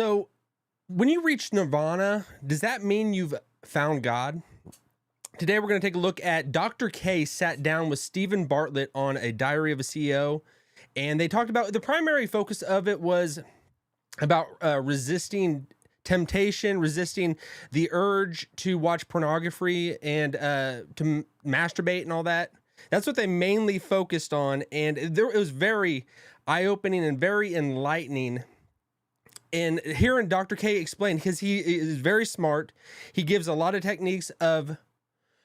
So when you reach Nirvana, does that mean you've found God? Today we're going to take a look at Dr. K sat down with Steven Bartlett on a Diary of a CEO, and they talked about the primary focus of it was about resisting temptation, resisting the urge to watch pornography and to masturbate and all that. That's what they mainly focused on, and it was very eye-opening and very enlightening. And hearing Dr. K explain, because he is very smart, he gives a lot of techniques of,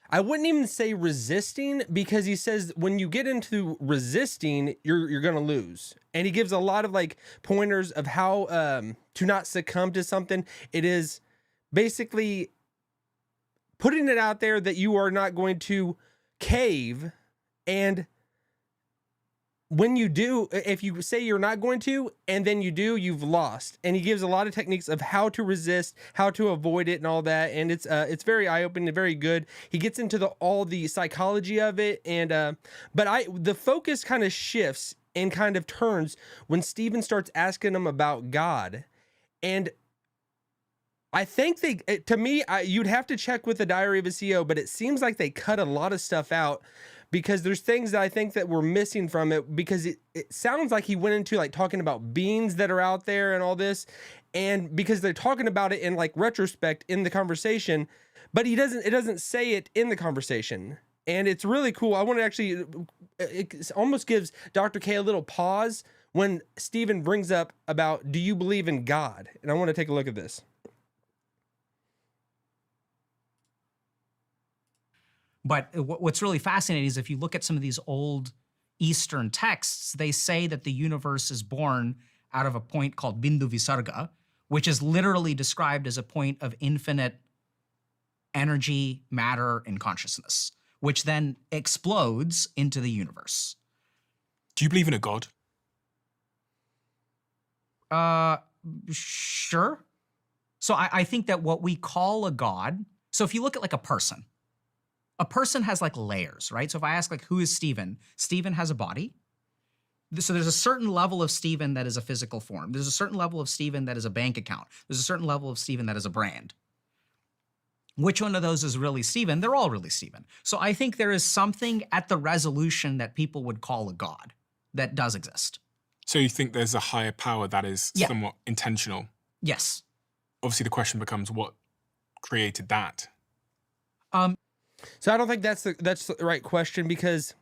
I wouldn't even say resisting, because he says when you get into resisting, you're gonna lose. And he gives a lot of like pointers of how to not succumb to something. It is basically putting it out there that you are not going to cave, and when you do, if you say you're not going to, and then you do, you've lost. And he gives a lot of techniques of how to resist, how to avoid it and all that. And it's very eye-opening and very good. He gets into all the psychology of it. And, the focus kind of shifts and kind of turns when Steven starts asking him about God. And I think to me, you'd have to check with the Diary of a CEO, but it seems like they cut a lot of stuff out, because there's things that I think that we're missing from it, because it sounds like he went into like talking about beings that are out there and all this, and because they're talking about it in like retrospect in the conversation, but it doesn't say it in the conversation. And it's really cool. I want to actually, it almost gives Dr. K a little pause when Steven brings up about, do you believe in God? And I want to take a look at this. But what's really fascinating is if you look at some of these old Eastern texts, they say that the universe is born out of a point called Bindu Visarga, which is literally described as a point of infinite energy, matter, and consciousness, which then explodes into the universe. Do you believe in a God? Sure. So I think that what we call a God, so if you look at like a person has like layers, right? So if I ask like, who is Steven? Steven has a body. So there's a certain level of Steven that is a physical form. There's a certain level of Steven that is a bank account. There's a certain level of Steven that is a brand. Which one of those is really Steven? They're all really Steven. So I think there is something at the resolution that people would call a God that does exist. So you think there's a higher power that is somewhat intentional? Yes. Obviously the question becomes, what created that? So I don't think that's the right question, because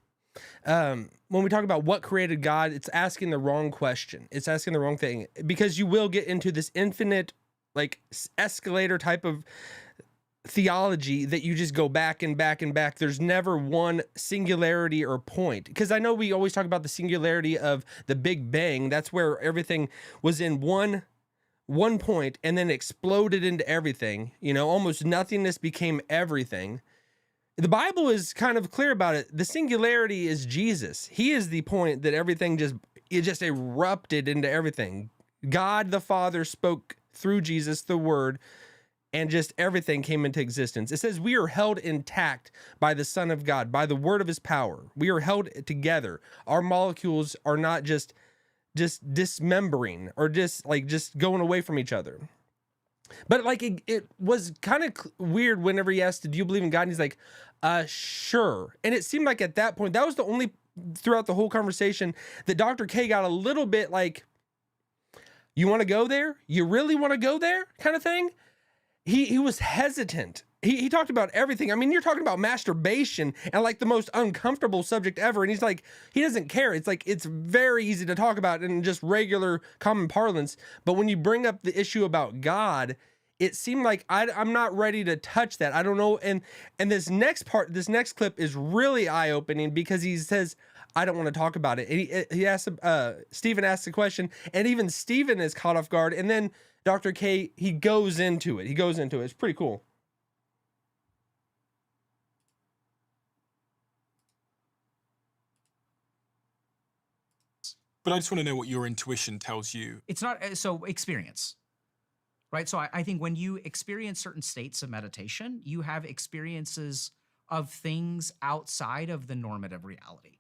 when we talk about what created God, it's asking the wrong question. It's asking the wrong thing, because you will get into this infinite like escalator type of theology that you just go back and back and back. There's never one singularity or point, because I know we always talk about the singularity of the Big Bang. That's where everything was in one point and then exploded into everything. You know, almost nothingness became everything. The Bible is kind of clear about it. The singularity is Jesus. He is the point that everything just erupted into everything. God the Father spoke through Jesus, the Word, and just everything came into existence. It says we are held intact by the Son of God, by the word of his power. We are held together. Our molecules are not just dismembering or just going away from each other. But like it was kind of weird whenever he asked, do you believe in God? And he's like, sure. And it seemed like at that point, that was the only throughout the whole conversation that Dr. K got a little bit like, you want to go there? You really want to go there? Kind of thing. He was hesitant. He talked about everything. I mean, you're talking about masturbation and like the most uncomfortable subject ever. And he's like, he doesn't care. It's like, it's very easy to talk about in just regular common parlance. But when you bring up the issue about God, it seemed like I'm not ready to touch that. I don't know. And this next clip is really eye-opening, because he says, I don't want to talk about it. And he asked, Steven asked the question, and even Steven is caught off guard. And then Dr. K, he goes into it. It's pretty cool. But I just want to know what your intuition tells you. It's not, so experience, right? So I think when you experience certain states of meditation, you have experiences of things outside of the normative reality.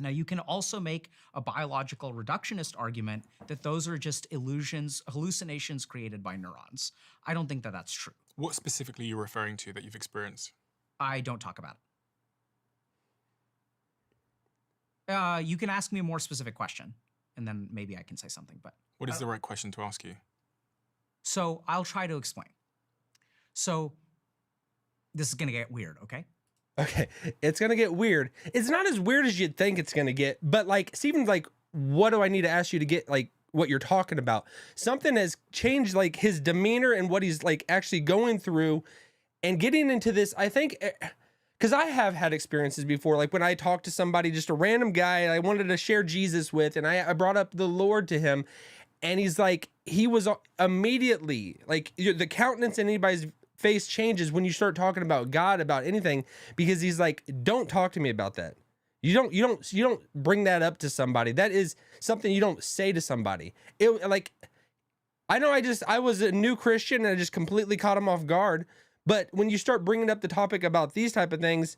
Now, you can also make a biological reductionist argument that those are just illusions, hallucinations created by neurons. I don't think that that's true. What specifically are you referring to that you've experienced? I don't talk about it. You can ask me a more specific question, and then maybe I can say something. But What is the right question to ask you? so I'll try to explain. So this is going to get weird, okay? Okay, it's gonna get weird. It's not as weird as you'd think it's gonna get, but like Steven's like, what do I need to ask you to get like what you're talking about? Something has changed, like his demeanor and what he's like actually going through, and getting into this. I think because I have had experiences before, like when I talked to somebody, just a random guy I wanted to share Jesus with, and I brought up the Lord to him, and he's like, he was immediately like the countenance in anybody's face changes when you start talking about God, about anything, because he's like, don't talk to me about that. You don't bring that up to somebody. That is something you don't say to somebody. It like, I know I was a new Christian and I just completely caught him off guard. But when you start bringing up the topic about these type of things,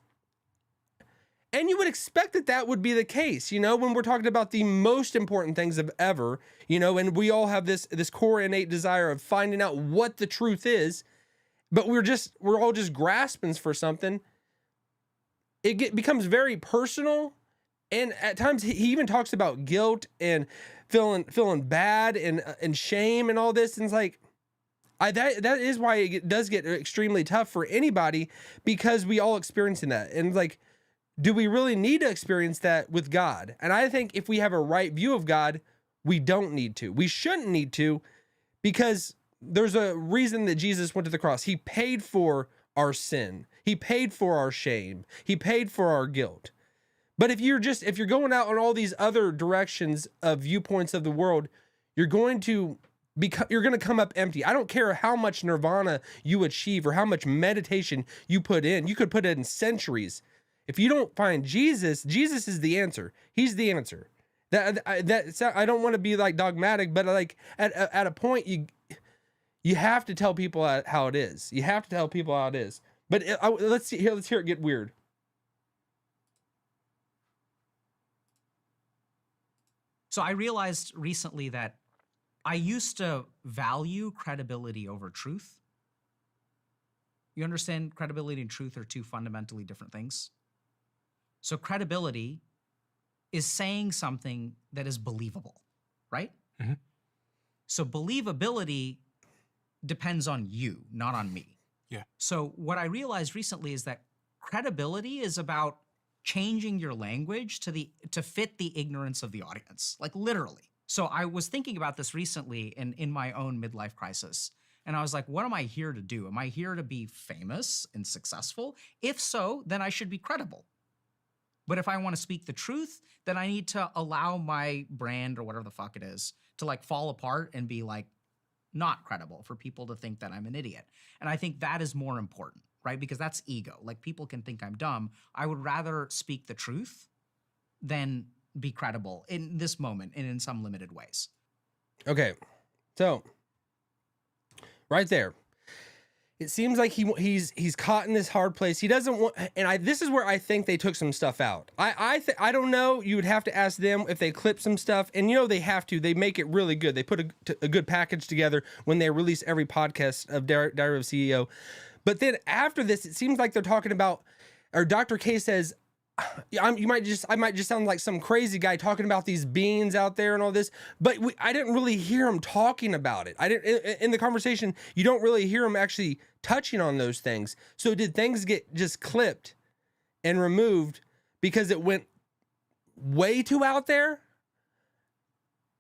and you would expect that that would be the case, you know, when we're talking about the most important things of ever, you know, and we all have this core innate desire of finding out what the truth is. But we're all just grasping for something. It becomes very personal, and at times he even talks about guilt and feeling bad and shame and all this. And it's like, that is why it does get extremely tough for anybody, because we all experiencing that. And like, do we really need to experience that with God? And I think if we have a right view of God, we don't need to. We shouldn't need to, because there's a reason that Jesus went to the cross. He paid for our sin. He paid for our shame. He paid for our guilt. But if you're going out on all these other directions of viewpoints of the world, you're going to come up empty. I don't care how much nirvana you achieve or how much meditation you put in. You could put it in centuries. If you don't find Jesus, Jesus is the answer. He's the answer. I don't want to be like dogmatic, but like at a point you have to tell people how it is. You have to tell people how it is. But let's hear it get weird. So I realized recently that I used to value credibility over truth. You understand credibility and truth are two fundamentally different things. So credibility is saying something that is believable, right? Mm-hmm. So believability depends on you, not on me. Yeah. So what I realized recently is that credibility is about changing your language to fit the ignorance of the audience, like literally. So I was thinking about this recently in my own midlife crisis. And I was like, what am I here to do? Am I here to be famous and successful? If so, then I should be credible. But if I want to speak the truth, then I need to allow my brand or whatever the fuck it is to like fall apart and be like not credible for people to think that I'm an idiot. And I think that is more important, right? Because that's ego. Like people can think I'm dumb. I would rather speak the truth than be credible in this moment and in some limited ways. Okay. So right there, it seems like he's caught in this hard place. He doesn't want, and this is where I think they took some stuff out. I don't know. You would have to ask them if they clip some stuff, and you know they have to. They make it really good. They put a good package together when they release every podcast of Diary of a CEO. But then after this, it seems like they're talking about, or Dr. K says, I might just sound like some crazy guy talking about these beings out there and all this, but I didn't really hear him talking about it. I didn't in the conversation. You don't really hear him actually touching on those things. So did things get just clipped and removed because it went way too out there,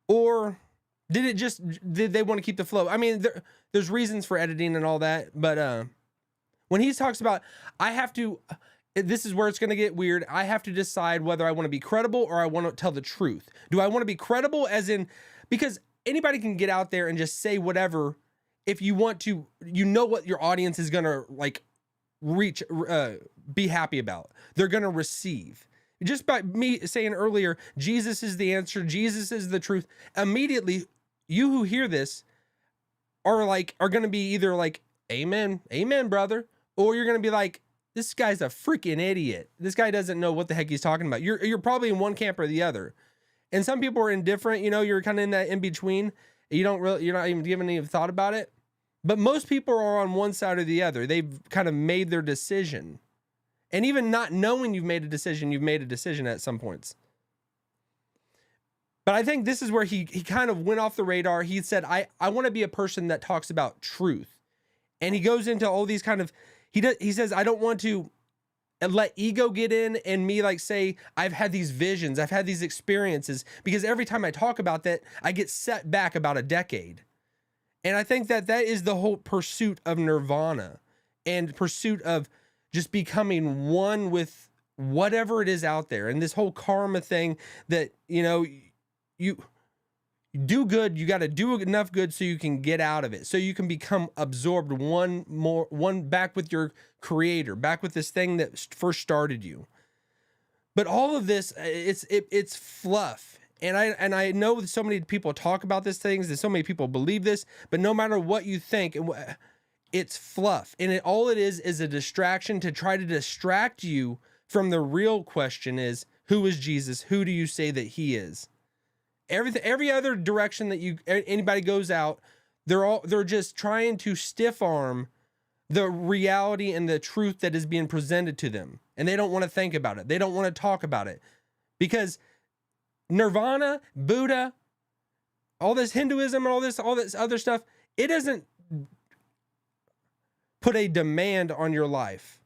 or did they want to keep the flow? I mean, there's reasons for editing and all that, but when he talks about, this is where it's going to get weird. I have to decide whether I want to be credible or I want to tell the truth. Do I want to be credible as in, because anybody can get out there and just say whatever if you want to, you know what your audience is going to like be happy about. They're going to receive. Just by me saying earlier, Jesus is the answer. Jesus is the truth. Immediately, you who hear this are going to be either like, amen, amen, brother. Or you're going to be like, this guy's a freaking idiot. This guy doesn't know what the heck he's talking about. You're probably in one camp or the other. And some people are indifferent, you know, you're kind of in that in between. You're not even giving any thought about it. But most people are on one side or the other. They've kind of made their decision. And even not knowing you've made a decision at some points. But I think this is where he kind of went off the radar. He said, I want to be a person that talks about truth. And he goes into all these kind of, he says, I don't want to let ego get in and me like say, I've had these visions, I've had these experiences, because every time I talk about that, I get set back about a decade. And I think that is the whole pursuit of nirvana and pursuit of just becoming one with whatever it is out there. And this whole karma thing that, you know, you do good, you got to do enough good so you can get out of it, so you can become absorbed one back with your creator, back with this thing that first started you. But all of this, it's fluff. And I know that so many people talk about these things and so many people believe this, but no matter what you think, it's fluff. And all it is a distraction to try to distract you from the real question is, who is Jesus? Who do you say that he is? Every other direction that anybody goes out, they're just trying to stiff arm the reality and the truth that is being presented to them. And they don't want to think about it. They don't want to talk about it, because Nirvana, Buddha, all this Hinduism and all this other stuff, it doesn't put a demand on your life,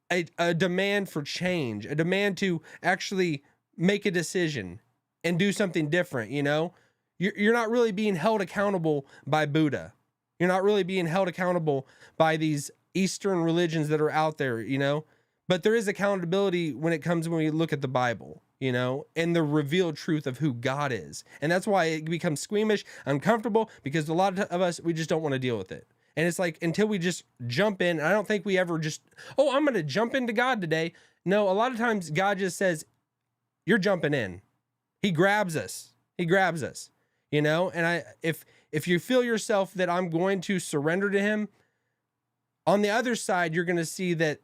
a demand for change, a demand to actually make a decision and do something different. You know, you're not really being held accountable by Buddha. You're not really being held accountable by these Eastern religions that are out there, you know, but there is accountability when we look at the Bible, you know, and the revealed truth of who God is. And that's why it becomes squeamish, uncomfortable, because a lot of us, we just don't want to deal with it. And it's like, until we just jump in, I don't think we ever just, oh, I'm going to jump into God today. No, a lot of times God just says, you're jumping in. He grabs us, you know? And if you feel yourself that I'm going to surrender to him, on the other side, you're going to see that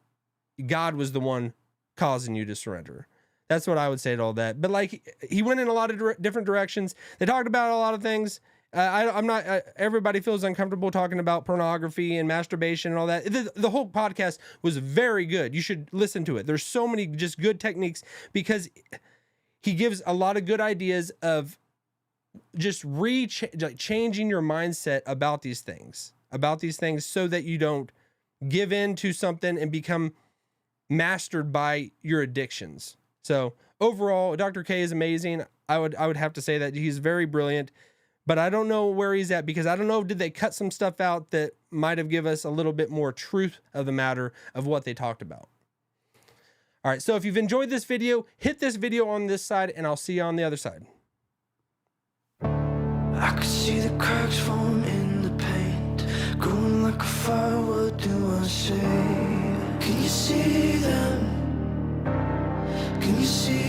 God was the one causing you to surrender. That's what I would say to all that. But like, he went in a lot of different directions. They talked about a lot of things. I'm not, everybody feels uncomfortable talking about pornography and masturbation and all that. The whole podcast was very good. You should listen to it. There's so many just good techniques, because he gives a lot of good ideas of just changing your mindset about these things, so that you don't give in to something and become mastered by your addictions. So overall, Dr. K is amazing. I would have to say that he's very brilliant, but I don't know where he's at, because I don't know, did they cut some stuff out that might have given us a little bit more truth of the matter of what they talked about. All right, so if you've enjoyed this video, hit this video on this side, and I'll see you on the other side. I could see the cracks falling in the paint, growing like a fire, what do I say? Can you see them? Can you see